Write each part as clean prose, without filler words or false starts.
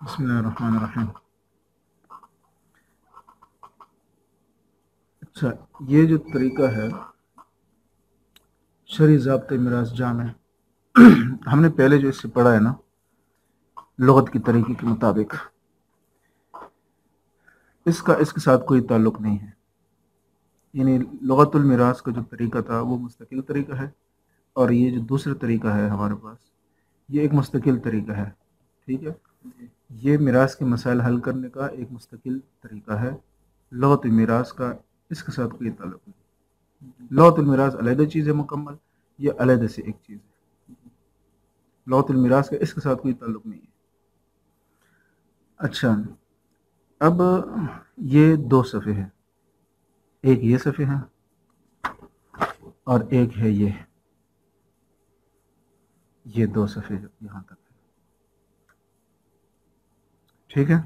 بسم اللہ الرحمن الرحیم۔ اچھا، یہ جو طریقہ ہے شرعی ضابطۂ میراث جامع، ہم نے پہلے جو اس سے پڑھا ہے نا، لغت کی طریقے کے مطابق اس کے ساتھ کوئی تعلق نہیں ہے۔ یعنی لغت المیراث کا جو طریقہ تھا وہ مستقل طریقہ ہے، اور یہ جو دوسرا طریقہ ہے ہمارے پاس، یہ ایک مستقل طریقہ ہے۔ ٹھیک ہے، یہ میراث کے مسائل حل کرنے کا ایک مستقل طریقہ ہے۔ لغت المیراث کا اس کے ساتھ کوئی تعلق نہیں۔ لغت المیراث علیحدہ چیز ہے مکمل، یہ علیحدہ سے ایک چیز ہے۔ لغت المیراث کا اس کے ساتھ کوئی تعلق نہیں ہے۔ اچھا، اب یہ دو صفحے ہیں، ایک یہ صفحے ہیں اور ایک ہے یہ دو صفحے یہاں تک ہے۔ ٹھیک ہے،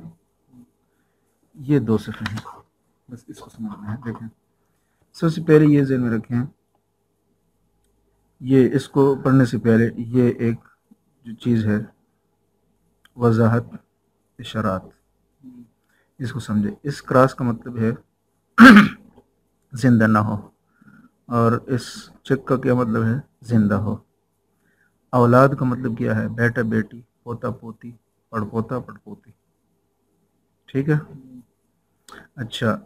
یہ دو صفحے ہیں، بس اس کو سمجھنا ہے۔ دیکھیں، سب سے پہلے یہ ذہن میں رکھیں، یہ اس کو پڑھنے سے پہلے یہ ایک جو چیز ہے وضاحت اشارات، اس کو سمجھے۔ اس کراس کا مطلب ہے زندہ نہ ہو، اور اس چیک کا کیا مطلب ہے؟ زندہ ہو۔ اولاد کا مطلب کیا ہے؟ بیٹا بیٹی، پوتا پوتی، پڑ پوتا پڑ پوتی۔ ٹھیک ہے، اچھا،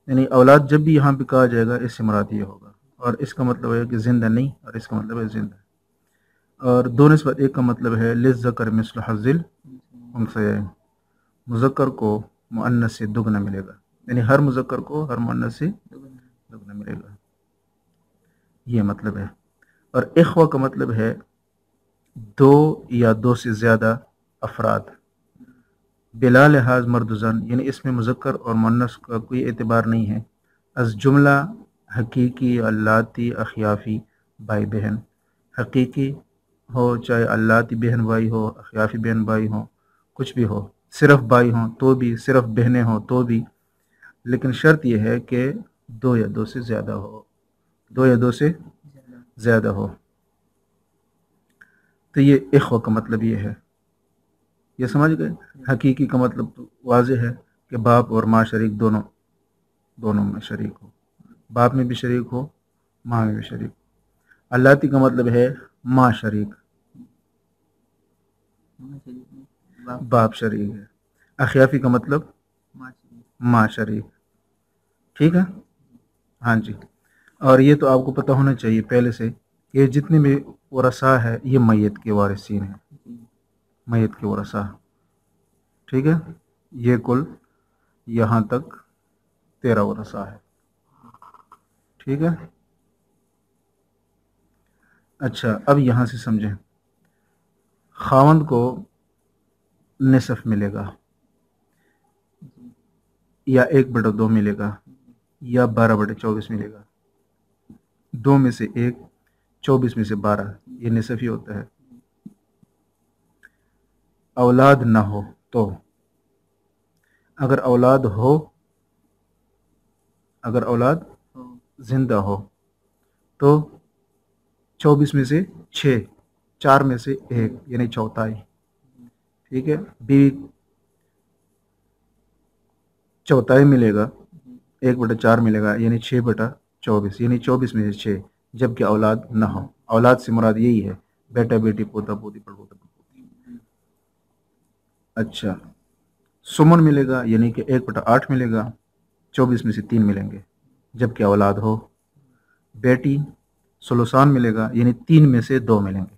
یعنی اولاد جب بھی یہاں پہ کہا جائے گا اس سے مراد یہ ہوگا، اور اس کا مطلب ہے کہ زندہ نہیں، اور اس کا مطلب ہے زندہ۔ اور دو نسبت ایک کا مطلب ہے للذکر مثل حظ الانثیین، مذکر کو مؤنث سے دگنا ملے گا، یعنی ہر مذکر کو ہر مؤنث سے دگنا ملے گا، یہ مطلب ہے۔ اور اخوہ کا مطلب ہے دو یا دو سے زیادہ افراد، بلا لحاظ مرد و زن، یعنی اس میں مذکر اور مؤنث کا کوئی اعتبار نہیں ہے۔ از جملہ حقیقی، اللاتی، اخیافی، بھائی بہن، حقیقی ہو چاہے اللاتی بہن بھائی ہو، اخیافی بہن بھائی ہو، کچھ بھی ہو، صرف بھائی ہوں تو بھی، صرف بہنیں ہوں تو بھی، لیکن شرط یہ ہے کہ دو یا دو سے زیادہ ہو، دو یا دو سے زیادہ ہو۔ تو یہ اخوہ کا مطلب یہ ہے، یہ سمجھ گئے۔ حقیقی کا مطلب تو واضح ہے کہ باپ اور ماں شریک، دونوں میں شریک ہو، باپ میں بھی شریک ہو، ماں میں بھی شریک ہو۔ اللاتی کا مطلب ہے ماں شریک، باپ شریک ہے۔ اخیافی کا مطلب ماں شریک۔ ٹھیک ہے، ہاں جی۔ اور یہ تو آپ کو پتہ ہونا چاہیے پہلے سے کہ جتنے بھی ورثاء ہے یہ میت کے وارثین ہیں، میت کے ورثاء۔ ٹھیک ہے، یہ کل یہاں تک 13 ورثاء ہے۔ ٹھیک ہے، اچھا، اب یہاں سے سمجھیں، خاوند کو نصف ملے گا، یا 1/2 ملے گا، یا 12/24 ملے گا۔ 2 میں سے 1، 24 میں سے 12، یہ نصف ہی ہوتا ہے۔ اولاد نہ ہو تو، اگر اولاد ہو، اگر اولاد زندہ ہو تو 24 میں سے 6، 4 میں سے 1، یعنی چوتھائی۔ ٹھیک ہے، بیوی چوتھائی ملے گا، 1/4 ملے گا، یعنی 6/24، یعنی 24 میں سے 6، جبکہ اولاد نہ ہو۔ اولاد سے مراد یہی ہے، بیٹا بیٹی، پوتا پوتی، پڑ پوتا پڑ پوتی۔ اچھا، سمن ملے گا، یعنی کہ 1/8 ملے گا، 24 میں سے 3 ملیں گے، جبکہ اولاد ہو۔ بیٹی ثلثان ملے گا، یعنی 3 میں سے 2 ملیں گے،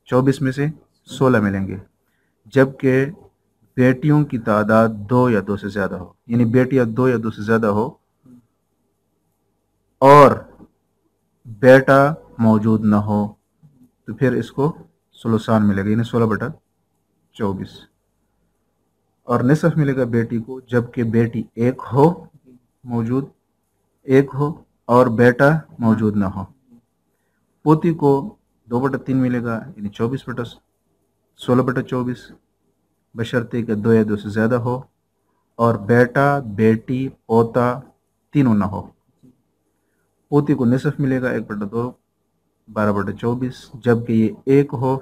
24 میں سے 16 ملیں گے، جبکہ بیٹیوں کی تعداد 2 یا 2 سے زیادہ ہو، یعنی بیٹیاں 2 یا 2 سے زیادہ ہو اور بیٹا موجود نہ ہو تو پھر اس کو ثلثان ملے گا، یعنی 16/24۔ اور نصف ملے گا بیٹی کو، جبکہ بیٹی ایک ہو، موجود ایک ہو، اور بیٹا موجود نہ ہو۔ پوتی کو 2/3 ملے گا، یعنی 16/24، بشرطے کہ 2 یا 2 سے زیادہ ہو، اور بیٹا بیٹی پوتا تینوں نہ ہو۔ پوتی کو نصف ملے گا، 1/2، 12/24، جبکہ یہ ایک ہو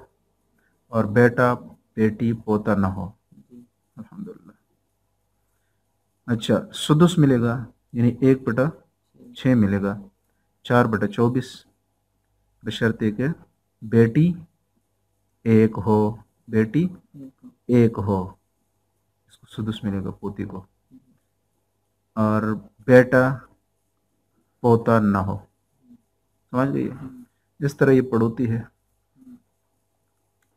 اور بیٹا बेटी पोता न हो। अल्हम्दुलिल्लाह। अच्छा, सुदुस मिलेगा यानी 1/6 मिलेगा, 4/24, बशर्ते कि बेटी एक हो, बेटी एक हो, इसको सुदुस मिलेगा पोती को, और बेटा पोता न हो। समझ गई? इस तरह ये पड़ोती है,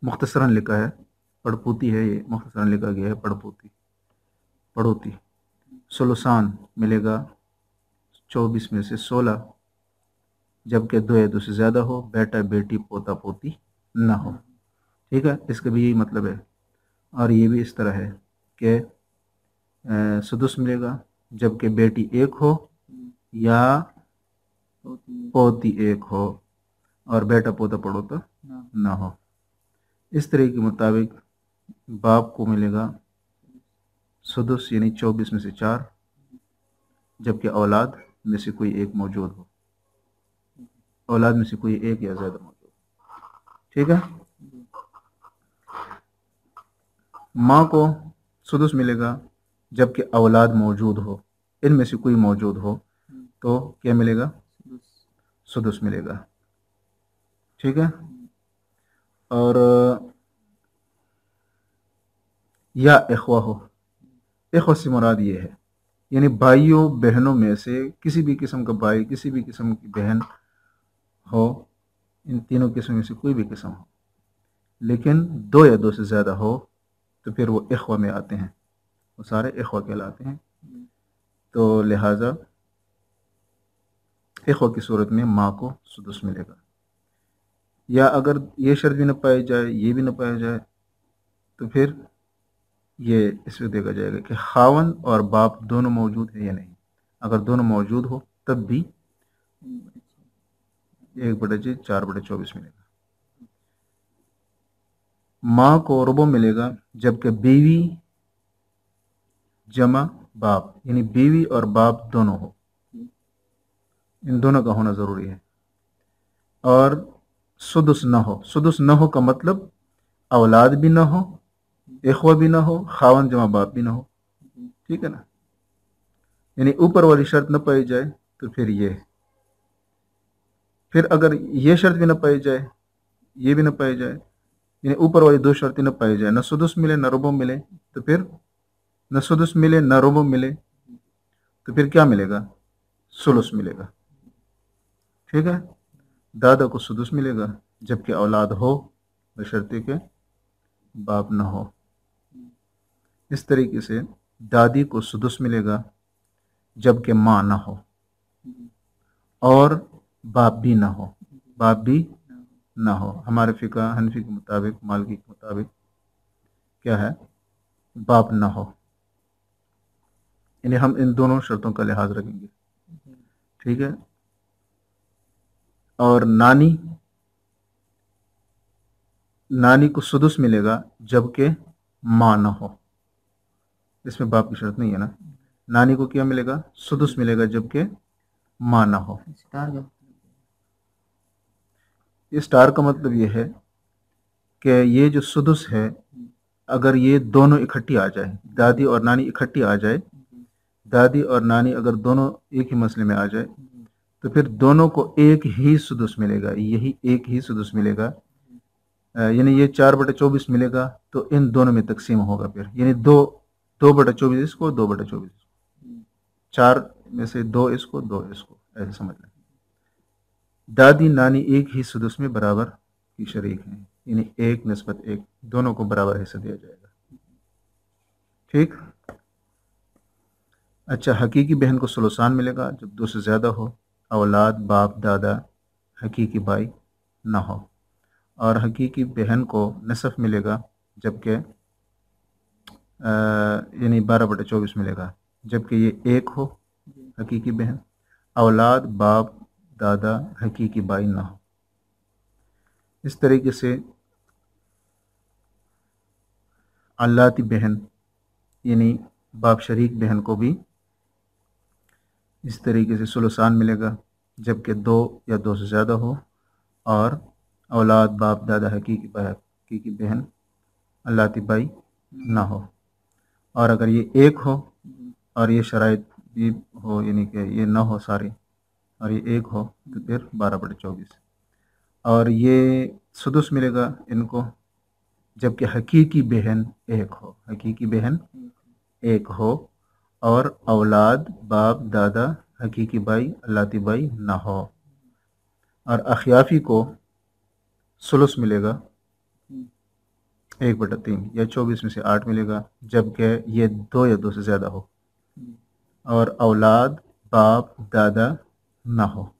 मुख्तसरन लिखा है, पड़पूती है, ये मुख्तसरन लिखा गया है पड़पूती, पड़ोती। सुलसान मिलेगा 24 में से 16, जबकि 2 या 2 से ज़्यादा हो, बेटा बेटी पोता पोती ना हो। ठीक है, इसका भी यही मतलब है। और ये भी इस तरह है कि सुदुस मिलेगा जबकि बेटी एक हो या पोती एक हो और बेटा पोता पड़ोता ना हो। इस तरह के मुताबिक बाप को मिलेगा सुदुस यानी 24 में से 4, जबकि औलाद में से कोई एक मौजूद हो, औलाद में से कोई एक या ज़्यादा मौजूद। ठीक है, माँ को सुदुस मिलेगा जबकि औलाद मौजूद हो, इनमें से कोई मौजूद हो तो क्या मिलेगा? सुदुस मिलेगा। ठीक है, और या इख्वा हो, इख्वा से मुराद ये है यानी भाइयों बहनों में से किसी भी किस्म का भाई, किसी भी किस्म की बहन हो, इन तीनों किस्म में से कोई भी किस्म हो, लेकिन 2 या 2 से ज़्यादा हो तो फिर वो इख्वा में आते हैं, वो सारे इख्वा कहलाते हैं। तो लिहाजा इख्वा की सूरत में माँ को सुदुस मिलेगा। या अगर ये शर्त भी न पाई जाए, ये भी न पाया जाए, तो फिर ये इसमें देखा जाएगा कि खावन और बाप दोनों मौजूद है या नहीं। अगर दोनों मौजूद हो तब भी 1/6 4/24 मिलेगा। माँ को रुबो मिलेगा जबकि बीवी जमा बाप यानी बीवी और बाप दोनों हो, इन दोनों का होना ज़रूरी है। और सुदुस न हो, सुदुस न हो का मतलब औलाद भी ना हो, इख्वा भी ना हो, खावन जमा बाप भी ना हो। ठीक है ना, यानी ऊपर वाली शर्त न पाई जाए तो फिर ये, फिर अगर ये शर्त भी न पाई जाए, ये भी न पाई जाए, यानी ऊपर वाली 2 शर्तें न पाई जाए, न सुदुस मिले न रुबो मिले, तो फिर न सुदुस मिले न रुबो मिले, तो फिर क्या मिलेगा? सुलुस मिलेगा। ठीक है, दादा को सुदुस मिलेगा जबकि औलाद हो, बशर्ते के बाप न हो। इस तरीके से दादी को सुदुस मिलेगा जबकि माँ ना हो और बाप भी ना हो, बाप भी ना हो। हमारे फ़िक़ह हनफी के मुताबिक, मालिकी के मुताबिक क्या है? बाप ना हो, यानी हम इन दोनों शर्तों का लिहाज रखेंगे। ठीक है, और नानी को सुदुस मिलेगा जबकि माँ ना हो, इसमें बाप की शर्त नहीं है ना। नानी को क्या मिलेगा? सुदुस मिलेगा जबकि माँ ना हो। इस स्टार का मतलब ये है कि ये जो सुदुस है, अगर ये दोनों इकट्ठी आ जाए, दादी और नानी इकट्ठी आ जाए, दादी और नानी अगर दोनों एक ही मसले में आ जाए, तो फिर दोनों को एक ही सुदुस मिलेगा, यही एक ही सुदुस मिलेगा। यानी ये 4/24 मिलेगा तो इन दोनों में तकसीम होगा फिर, यानी 2/24 इसको, 2/24 इसको, 4 में से 2 इसको, 2 इसको, ऐसे समझ लें। दादी नानी एक ही सुदुस में बराबर की शरीक हैं, यानी 1/1, दोनों को बराबर हिस्सा दिया जाएगा। ठीक। अच्छा, हकीकी बहन को सुलसान मिलेगा जब 2 से ज़्यादा हो, औलाद बाप दादा हकीकी भाई ना हो। और हकीकी बहन को नसफ मिलेगा जबकि यानी 12/24 मिलेगा जबकि ये एक हो हकीकी बहन, औलाद बाप दादा हकीकी भाई ना हो। इस तरीके से अल्लाती बहन यानी बाप शरीक बहन को भी इस तरीके से सुलसान मिलेगा जबकि 2 या 2 से ज़्यादा हो, और औलाद बाप दादा हकीकी बहन अल्लाती बाई ना हो, और अगर ये एक हो और ये शराइत भी हो, यानी कि ये ना हो सारी और ये एक हो, तो फिर 12/24। और ये सुदुस मिलेगा इनको जबकि हकीकी बहन एक हो, हकीकी बहन एक हो, और औलाद बाप दादा हकीकी भाई अल्लाती भाई ना हो। और अखियाफ़ी को सुलुस मिलेगा 1/3 या 24 में से 8 मिलेगा, जबकि ये 2 या 2 से ज़्यादा हो, और औलाद बाप दादा ना हो।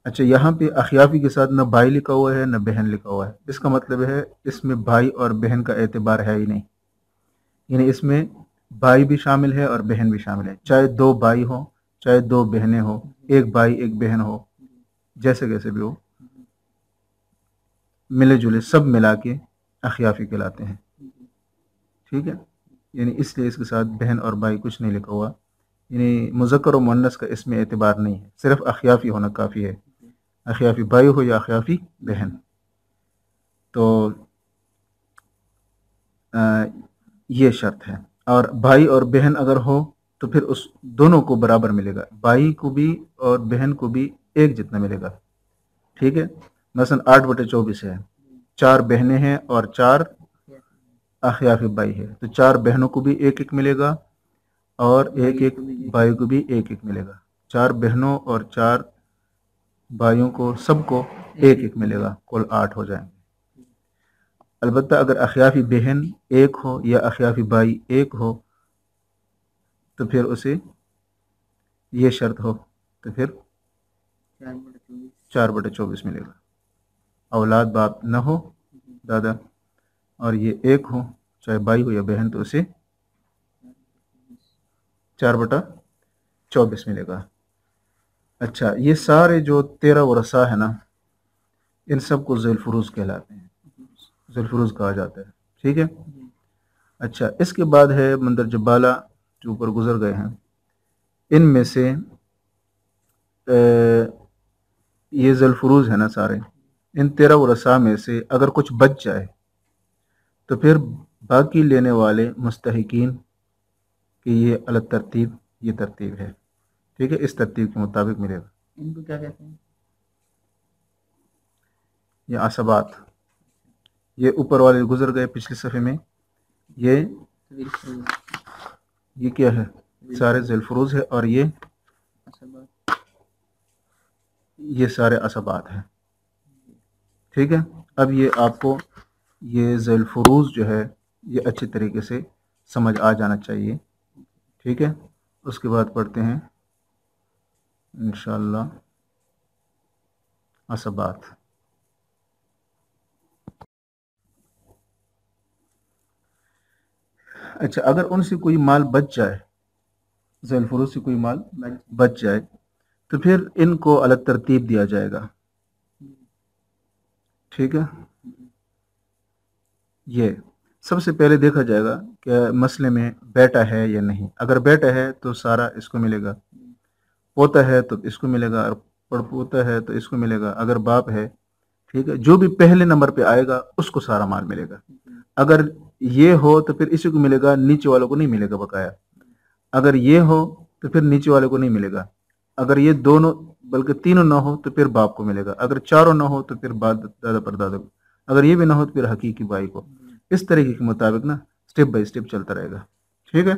अच्छा, यहाँ पे अखियाफ़ी के साथ न भाई लिखा हुआ है न बहन लिखा हुआ है, इसका मतलब है इसमें भाई और बहन का एतबार है ही नहीं, यानी इसमें भाई भी शामिल है और बहन भी शामिल है, चाहे 2 भाई हो चाहे 2 बहनें हो, एक भाई एक बहन हो, जैसे कैसे भी हो, मिले जुले सब मिला के अखियाफ़ी कहलाते हैं। ठीक है, यानी इसलिए इसके साथ बहन और भाई कुछ नहीं लिखा हुआ, यानी मुज़क्कर और मुअन्नस का इसमें एतबार नहीं है, सिर्फ अखियाफ़ी होना काफ़ी है, अखियाफ़ी भाई हो या अखियाफ़ी बहन। तो ये शर्त है। और भाई और बहन अगर हो तो फिर उस दोनों को बराबर मिलेगा, भाई को भी और बहन को भी एक जितना मिलेगा। ठीक है, मसलन 8/24 है, 4 बहनें हैं और 4 अखियाफ़ी भाई है, तो 4 बहनों को भी एक एक मिलेगा और एक एक भाई को भी एक एक मिलेगा। 4 बहनों और 4 भाइयों को सबको एक एक मिलेगा, कुल 8 हो जाएंगे। अलबत्ता अगर अखियाफ़ी बहन एक हो या अखियाफ़ी भाई एक हो तो फिर उसे ये शर्त हो तो फिर 4/24 मिलेगा, औलाद बाप न हो दादा, और ये एक हो चाहे भाई हो या बहन, तो उसे 4/24 मिलेगा। अच्छा, ये सारे जो 13 वरसा है ना, इन सब को ज़ुल्फ़ुरूज़ कहलाते हैं, ज़ुल्फ़ुरूज़ कहा जाता है। ठीक है। अच्छा, इसके बाद है मंदर जबाला जो ऊपर गुजर गए हैं, इनमें से ये ज़ुल्फ़ुरूज़ है ना सारे, इन 13 वरसा में से अगर कुछ बच जाए तो फिर बाकी लेने वाले मुस्तहिकीन की ये अलग तरतीब, ये तरतीब है। ठीक है, इस तरतीब के मुताबिक मिलेगा। इनको क्या कहते हैं? ये असबात, ये ऊपर वाले गुजर गए पिछले सफ़े में, ये क्या है, सारे ज़ुल्फ़ुरूज़ है, और ये सारे असबात हैं। ठीक है, अब ये आपको ये ज़ुल्फ़ुरूज़ जो है ये अच्छे तरीके से समझ आ जाना चाहिए। ठीक है, उसके बाद पढ़ते हैं इंशाअल्लाह असबात। अच्छा, अगर उनसे कोई माल बच जाए, ज़ुल्फ़ुरूज़ से कोई माल बच जाए तो फिर इनको अलग तरतीब दिया जाएगा। ठीक है, ये सबसे पहले देखा जाएगा कि मसले में बेटा है या नहीं। अगर बेटा है तो सारा इसको मिलेगा, पोता है तो इसको मिलेगा, और पड़पोता है तो इसको मिलेगा। अगर बाप है, ठीक है, जो भी पहले नंबर पे आएगा उसको सारा माल मिलेगा। अगर ये हो तो फिर इसी को मिलेगा, नीचे वालों को नहीं मिलेगा बकाया। अगर ये हो तो फिर नीचे वाले को नहीं मिलेगा। अगर ये दोनों बल्कि तीनों ना हो तो फिर बाप को मिलेगा। अगर चारों ना हो तो फिर दादा परदादा को। अगर ये भी ना हो तो फिर हकीकी भाई को। इस तरीके के मुताबिक ना स्टेप बाय स्टेप चलता रहेगा। ठीक है।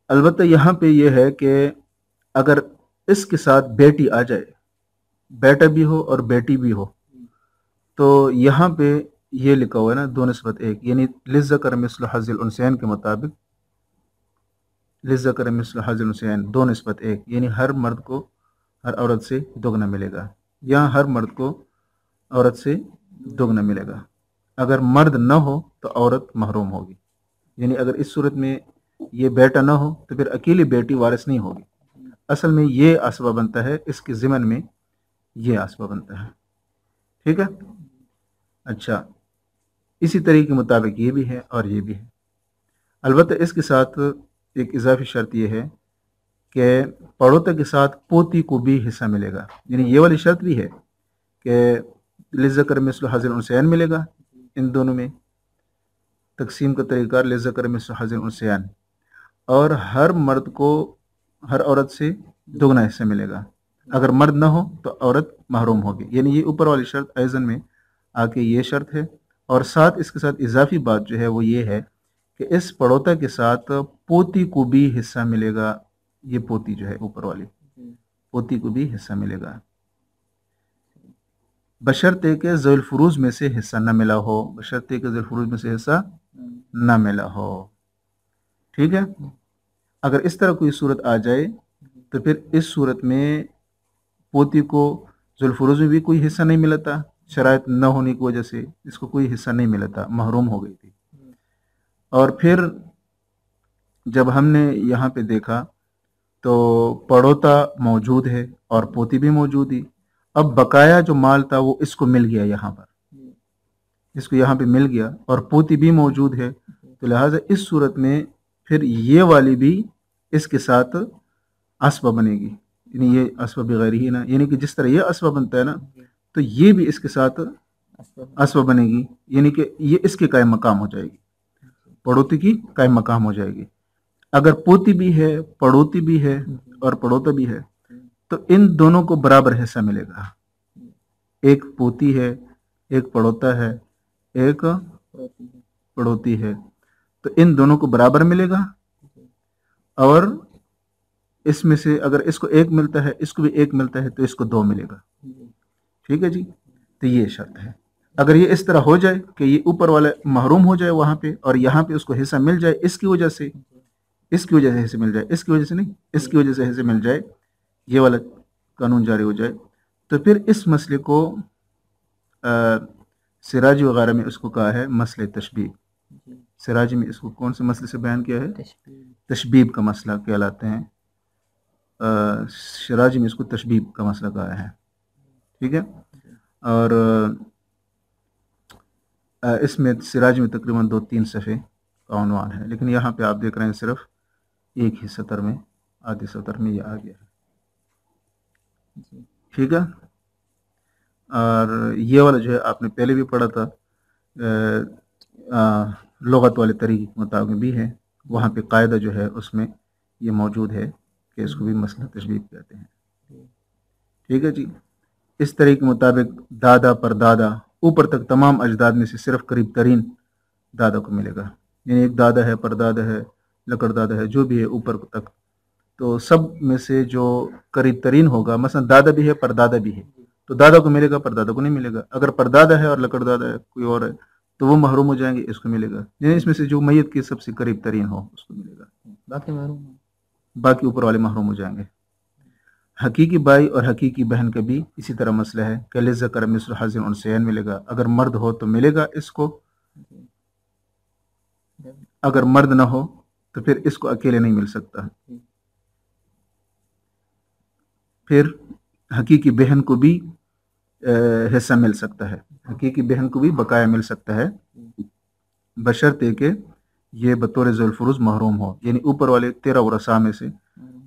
अलबत्ता यहाँ पे ये है कि अगर इसके साथ बेटी आ जाए, बेटा भी हो और बेटी भी हो, तो यहाँ पे ये लिखा हुआ है ना 2/1, यानी लिज़्ज़कर मिस्ल हज़्ज़िल उनसैन के मुताबिक, लिज़्ज़कर मिस्ल हज़्ज़िल उनसैन 2/1, यानी हर मर्द को हर औरत से दोगुना मिलेगा। यहाँ हर मर्द को औरत से दोगुना मिलेगा। अगर मर्द न हो तो औरत महरूम होगी, यानी अगर इस सूरत में ये बेटा न हो तो फिर अकेली बेटी वारिस नहीं होगी। असल में ये आसबा बनता है, इसके ज़िमन में ये आसबा बनता है। ठीक है। अच्छा, इसी तरीके के मुताबिक ये भी है और ये भी है। अलबत्ता इसके साथ एक इजाफी शर्त ये है कि पड़ोता के साथ पोती को भी हिस्सा मिलेगा, यानी ये वाली शर्त भी है कि लिज़्ज़कर मिस्लु हाज़िल उनसयान मिलेगा इन दोनों में। तकसीम का तरीक़ा लिज़्ज़कर मिस्लु हाज़िल उनसयान, और हर मर्द को हर औरत से दोगुना हिस्सा मिलेगा। अगर मर्द ना हो तो औरत महरूम होगी। यानी ये ऊपर वाली शर्त ऐज़न में आके ये शर्त है, और साथ इसके साथ इजाफी बात जो है वो ये है कि इस पड़ोता के साथ पोती को भी हिस्सा मिलेगा। ये पोती जो है ऊपर वाली पोती को भी हिस्सा मिलेगा, बशर्ते के ज़ुल फुरूज में से हिस्सा न मिला हो, बशर्ते के ज़ुल फुरूज में से हिस्सा न मिला हो। ठीक है, अगर इस तरह कोई सूरत आ जाए तो फिर इस सूरत में पोती को ज़ुल फुरूज में भी कोई हिस्सा नहीं मिला था, शराइत न होने की वजह से इसको कोई हिस्सा नहीं मिला था, महरूम हो गई थी। और फिर जब हमने यहाँ पे देखा तो पड़ोता मौजूद है और पोती भी मौजूद ही। अब बकाया जो माल था वो इसको मिल गया, यहाँ पर इसको यहाँ पे मिल गया, और पोती भी मौजूद है, तो लिहाजा इस सूरत में फिर ये वाली भी इसके साथ असबा बनेगी। यानी ये असबा बगैर ही ना, यानी कि जिस तरह ये असबा बनता है ना, तो ये भी इसके साथ असबा बनेगी, यानी कि ये इसके कायम मकाम हो जाएगी, पड़ोती की कायम मकाम हो जाएगी। अगर पोती भी है, पड़ोती भी है और पड़ोता भी है, तो इन दोनों को बराबर हिस्सा मिलेगा। एक पोती है, एक पड़ोता है, एक पड़ोती है, तो इन दोनों को बराबर मिलेगा। और इसमें से अगर इसको एक मिलता है, इसको भी एक मिलता है, तो इसको दो मिलेगा। ठीक है जी, तो ये शर्त है। अगर ये इस तरह हो जाए कि ये ऊपर वाला महरूम हो जाए वहाँ पे, और यहाँ पे उसको हिस्सा मिल जाए, इसकी वजह से हिस्से मिल जाए, इसकी वजह से नहीं, इसकी वजह से हिस्से मिल जाए, ये वाला कानून जारी हो जाए, तो फिर इस मसले को सिराजी वगैरह में उसको कहा है मसले तशबीब। सिराजी में इसको कौन से मसले से बयान किया है? तशबीब का मसला कहलाते हैं। सिराजी में इसको तशबीब का मसला कहा है। ठीक है, और इसमें सिराज में तकरीबन 2-3 सफ़े का उन्वान है, लेकिन यहाँ पे आप देख रहे हैं सिर्फ एक ही सतर में, आधे सतर में ये आ गया है। ठीक है, और ये वाला जो है आपने पहले भी पढ़ा था, लुगत वाले तरीके के मुताबिक भी है, वहाँ पे कायदा जो है उसमें ये मौजूद है कि इसको भी मसला तशबीब कहते हैं। ठीक है जी, इस तरह के मुताबिक दादा पर दादा ऊपर तक तमाम अजदाद में से सिर्फ करीब तरीन दादा को मिलेगा। यानी एक दादा है, परदादा है, लकड़ दादा है, जो भी है ऊपर तक, तो सब में से जो करीब तरीन होगा, मसलन दादा भी है, परदादा भी है, तो दादा को मिलेगा, परदादा को नहीं मिलेगा। अगर परदादा है और लकड़ दादा है कोई और है, तो वो महरूम हो जाएंगे, इसको मिलेगा। यानी इसमें से जो मैयत की सबसे करीब तरीन हो उसको मिलेगा, बाकी ऊपर वाले महरूम हो जाएंगे। हकीकी भाई और हकीकी बहन का भी इसी तरह मसला है कि लिज़्ज़कर मिस्लु हाज़िल उनसयान मिलेगा। अगर मर्द हो तो मिलेगा इसको, अगर मर्द ना हो तो फिर इसको अकेले नहीं मिल सकता। फिर हकीकी बहन को भी हिस्सा मिल सकता है, हकीकी बहन को भी बकाया मिल सकता है, बशर्ते कि ये बतौर ज़ुल फुरूज महरूम हो, यानी ऊपर वाले 13 वरसा में से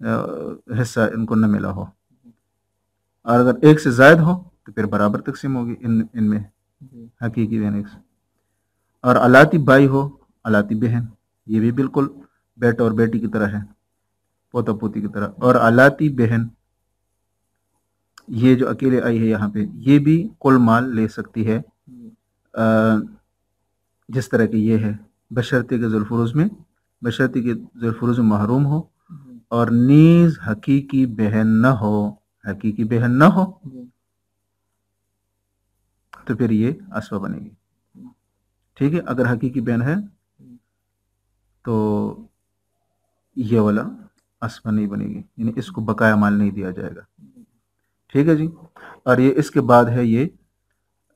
हिस्सा इनको न मिला हो। और अगर एक से ज़ायद हो तो फिर बराबर तकसीम होगी इनमें हकीकी बहन। और अलाती भाई हो, अलाती बहन, ये भी बिल्कुल बेटा और बेटी की तरह है, पोता पोती की तरह। और अलाती बहन ये जो अकेले आई है यहाँ पे, ये भी कुल माल ले सकती है जिस तरह की ये है, बशर्ते के ज़ुल फुरूज में, बशर्ते के ज़ुल फुरूज में महरूम हो, और नीज हकीकी बहन न हो, हकीकी बहन न हो, तो फिर ये असबा बनेगी। ठीक है, अगर हकीकी बहन है तो ये वाला असबा नहीं बनेगी, यानी इसको बकाया माल नहीं दिया जाएगा। ठीक है जी, और ये इसके बाद है ये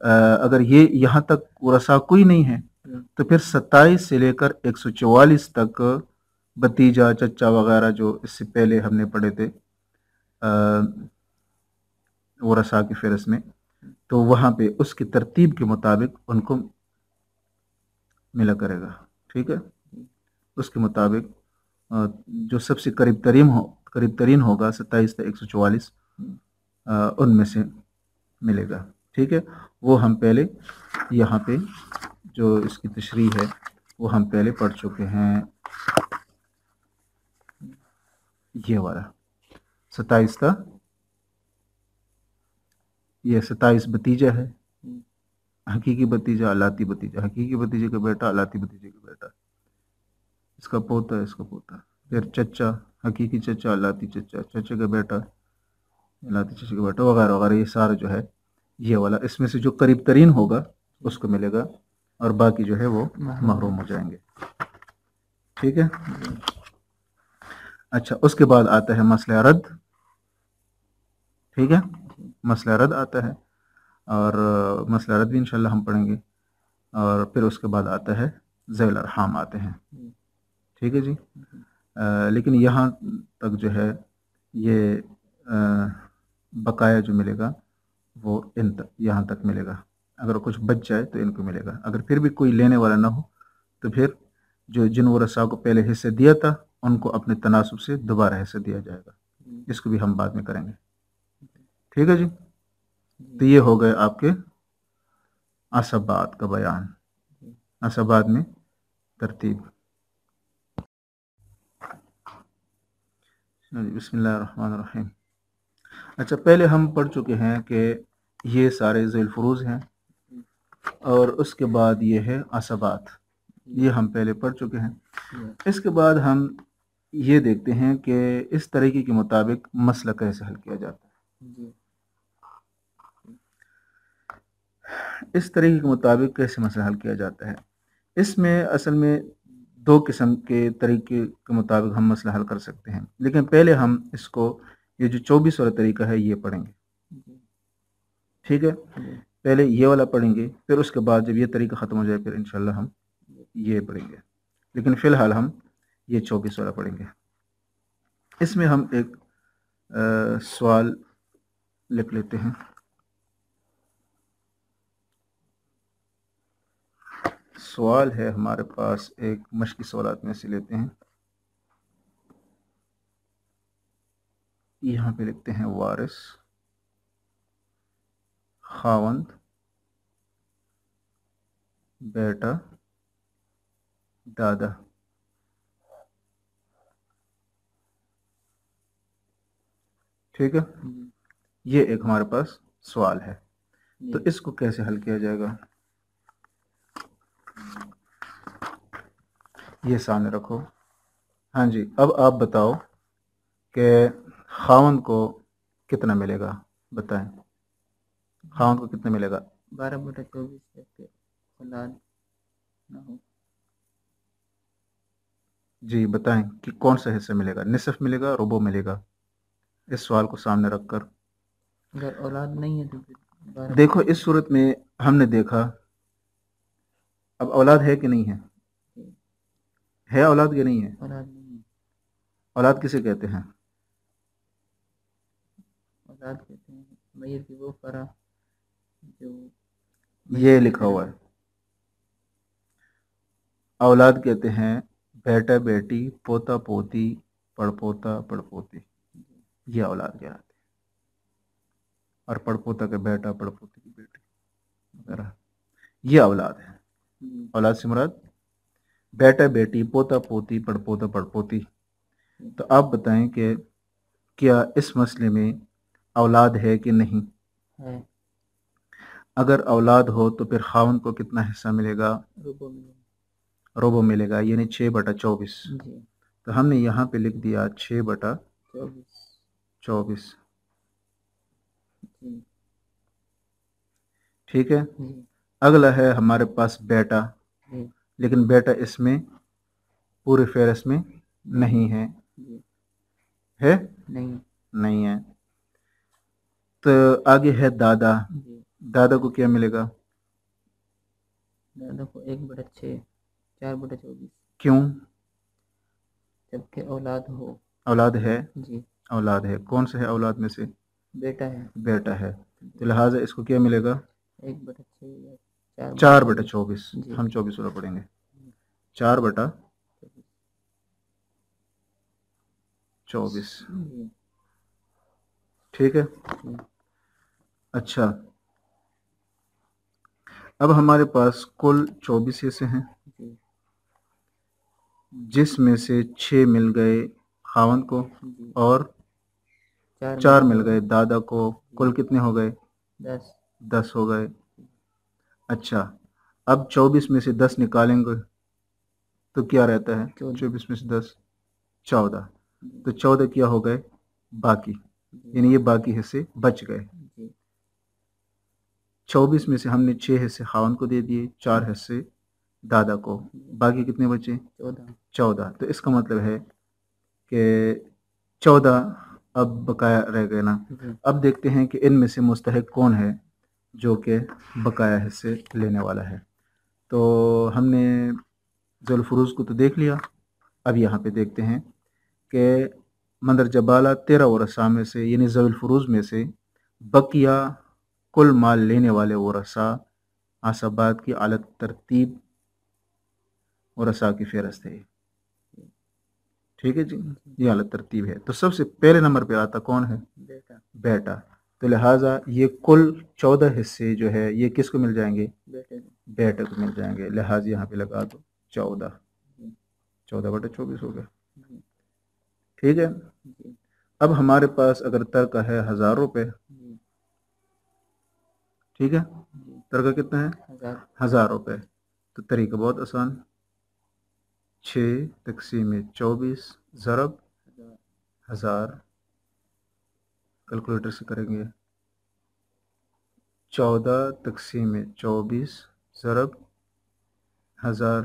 अगर ये यहाँ तक वरसा कोई नहीं है तो फिर 27 से लेकर 144 तक भतीजा, चचा वगैरह जो इससे पहले हमने पढ़े थे वरसा की फ़हरिस्त में, तो वहाँ पे उसकी तरतीब के मुताबिक उनको मिला करेगा। ठीक है, उसके मुताबिक जो सबसे करीब तरीन होगा 27 से 144 उनमें से मिलेगा। ٹھیک ہے، وہ ہم پہلے یہاں پہ جو اس کی تشریح ہے وہ ہم پہلے پڑھ چکے ہیں، یہ والا 27 تھا، یہ 27 بتیجا ہے، حقیقی بتیجا الاتی بتیجا، حقیقی بتیجے کا بیٹا الاتی بتیجے کا بیٹا، اس کا پوتا اس کا پوتا، پھر چچا، حقیقی چچا الاتی چچا، چچا کا بیٹا الاتی چچا کا بیٹا، وغیرہ وغیرہ، یہ سارا جو ہے یہ والا، اس میں سے جو قریب ترین ہوگا اس کو ملے گا، اور باقی جو ہے وہ محروم ہو جائیں گے، ٹھیک ہے۔ اچھا، اس کے بعد آتا ہے مسئلہ رد، ٹھیک ہے، مسئلہ رد آتا ہے، اور مسئلہ رد بھی انشاءاللہ ہم پڑھیں گے، اور پھر اس کے بعد آتا ہے ذوی الارحام آتے ہیں، ٹھیک ہے جی۔ لیکن یہاں تک جو ہے یہ بقایا جو ملے گا وہ ان تک، یہاں تک ملے گا، اگر کچھ بچ جائے تو ان کو ملے گا، اگر پھر بھی کوئی لینے والا نہ ہو تو پھر جو جن ورثاء کو پہلے حصہ دیا تھا ان کو اپنے تناسب سے دوبارہ حصہ دیا جائے گا، اس کو بھی ہم بعد میں کریں گے، ٹھیک ہے جی۔ تو یہ ہو گئے آپ کے عصبات کا بیان، عصبات میں ترتیب۔ بسم اللہ الرحمن الرحیم۔ اچھا، پہلے ہم پڑھ چکے ہیں کہ یہ سارے ذیل فروز ہیں، اور اس کے بعد یہ ہے عصبات، یہ ہم پہلے پڑھ چکے ہیں۔ اس کے بعد ہم یہ دیکھتے ہیں کہ اس طریقے کے مطابق مسئلہ کیسے حل کیا جاتا ہے، اس طریقے کے مطابق کیسے مسئلہ حل کیا جاتا ہے۔ اس میں اصل میں دو قسم کے طریقے کے مطابق ہم مسئلہ حل کر سکتے ہیں، لیکن پہلے ہم اس کو یہ جو 24 والا طریقہ ہے یہ پڑھیں گے، ٹھیک ہے، پہلے یہ والا پڑھیں گے، پھر اس کے بعد جب یہ طریقہ ختم ہو جائے پھر انشاءاللہ ہم یہ پڑھیں گے، لیکن فی الحال ہم یہ 24 والا پڑھیں گے۔ اس میں ہم ایک سوال لکھ لیتے ہیں، سوال ہے ہمارے پاس، ایک مشقی سوالات میں سے لیتے ہیں، یہاں پہ لکھتے ہیں وارث، خاوند، بیٹا، دادا، ٹھیک ہے، یہ ایک ہمارے پاس سوال ہے، تو اس کو کیسے حل کیا جائے گا، یہ سامنے رکھو۔ ہاں جی، اب آپ بتاؤ کہ خاوند کو کتنا ملے گا، بتائیں، خاوند کو کتنا ملے گا؟ 12/24 اولاد نہ ہو۔ جی بتائیں کہ کون سا حصہ ملے گا، نصف ملے گا، ربع ملے گا، اس سوال کو سامنے رکھ کر۔ اگر اولاد نہیں ہے تو پھر دیکھو اس صورت میں ہم نے دیکھا، اب اولاد ہے کہ نہیں ہے اولاد کہ نہیں ہے؟ اولاد نہیں ہے۔ اولاد کسے کہتے ہیں؟ اولاد کہتے ہیں میت کی وہ فرا جو یہ لکھا ہوا ہے، اولاد کہتے ہیں بیٹا بیٹی، پوتا پوتی، پڑ پوتا پڑ پوتی، یہ اولاد کہلاتے ہیں، اور پڑ پوتا کا بیٹا، پڑ پوتی کی بیٹی وغیرہ، یہ اولاد ہے۔ اولاد سے مراد بیٹا بیٹی، پوتا پوتی، پڑ پوتا پڑ پوتی۔ تو آپ بتائیں کہ کیا اس مسئلے میں اولاد ہے کہ نہیں؟ ہے۔ اگر اولاد ہو تو پھر خاوند کو کتنا حصہ ملے گا؟ ربع ملے گا، یعنی 6/24۔ تو ہم نے یہاں پہ لکھ دیا 6/24، ٹھیک ہے۔ اگلا ہے ہمارے پاس بیٹا، لیکن بیٹا اس میں پورے فہرست میں نہیں ہے، ہے نہیں ہے۔ تو آگے ہے دادا، دادا کو کیا ملے گا؟ دادا کو 1/6، 4/24۔ کیوں؟ جبکہ اولاد ہو، اولاد ہے، جی اولاد ہے، کون سا ہے اولاد میں سے؟ بیٹا ہے، بیٹا ہے، تو لہٰذا اس کو کیا ملے گا؟ 1/6 یا 4/24، ہم 24 والا پڑھیں گے، 4/24، ٹھیک ہے۔ اچھا، اب ہمارے پاس کل 24 حصے ہیں، جی جس میں سے 6 مل گئے خاوند کو جی اور 4 مل گئے دادا کو، کل کتنے ہو گئے؟ 10 10 ہو گئے۔ اچھا، اب 24 میں سے 10 نکالیں گے تو کیا رہتا ہے؟ 24 میں سے 10 14، تو 14 کیا ہو گئے؟ باقی، یعنی یہ باقی حصے بچ گئے۔ 24 میں سے ہم نے 6 حصے خاوند کو دے دیے، 4 حصے دادا کو، باقی کتنے بچے؟ 14۔ تو اس کا مطلب ہے کہ 14 اب بقایا رہ گئے نا۔ اب دیکھتے ہیں کہ ان میں سے مستحق کون ہے جو کہ بقایا حصے لینے والا ہے۔ تو ہم نے ذوی الفروض کو تو دیکھ لیا، اب یہاں پہ دیکھتے ہیں کہ مندرجہ بالا 13 ورثاء میں سے، یعنی ذوی الفروض میں سے بقیہ کل مال لینے والے ورثاء عصبات کی اعلیٰ ترتیب ورثاء کی فہرست ہے۔ ٹھیک ہے جی، یہ اعلیٰ ترتیب ہے۔ تو سب سے پہلے نمبر پہ آتا کون ہے؟ بیٹا۔ تو لہٰذا یہ کل 14 حصے جو ہے یہ کس کو مل جائیں گے؟ بیٹے کو مل جائیں گے، لہٰذا یہاں پہ لگا دو 14، 14/24 ہو گیا۔ ٹھیک ہے، اب ہمارے پاس اگر ترکہ ہے 1000 روپے، ٹھیک ہے، ترکہ کتنا ہے؟ 1000 روپے۔ تو طریقہ بہت آسان، 6/24 ضرب 1000، کیلکولیٹر سے کریں گے، 14/24 ضرب 1000،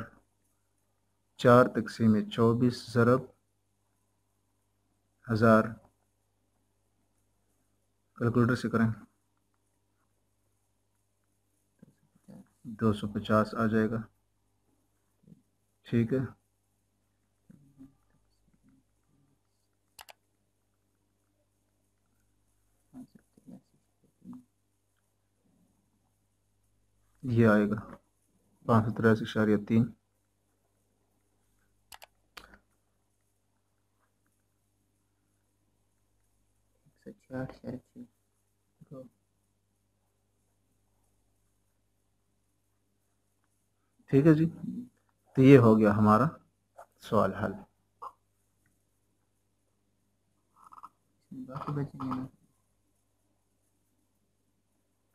4/24 ضرب 1000، کیلکولیٹر سے کریں 250 آ جائے گا۔ ٹھیک ہے، یہ آئے گا 583.3۔ ٹھیک ہے جی، تو یہ ہو گیا ہمارا سوال حل۔ باقی بچیں گے نا،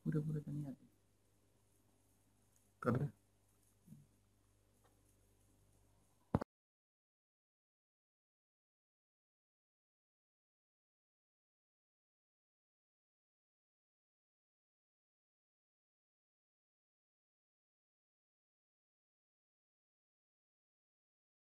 پورے تو نہیں آتے۔ کر دیں۔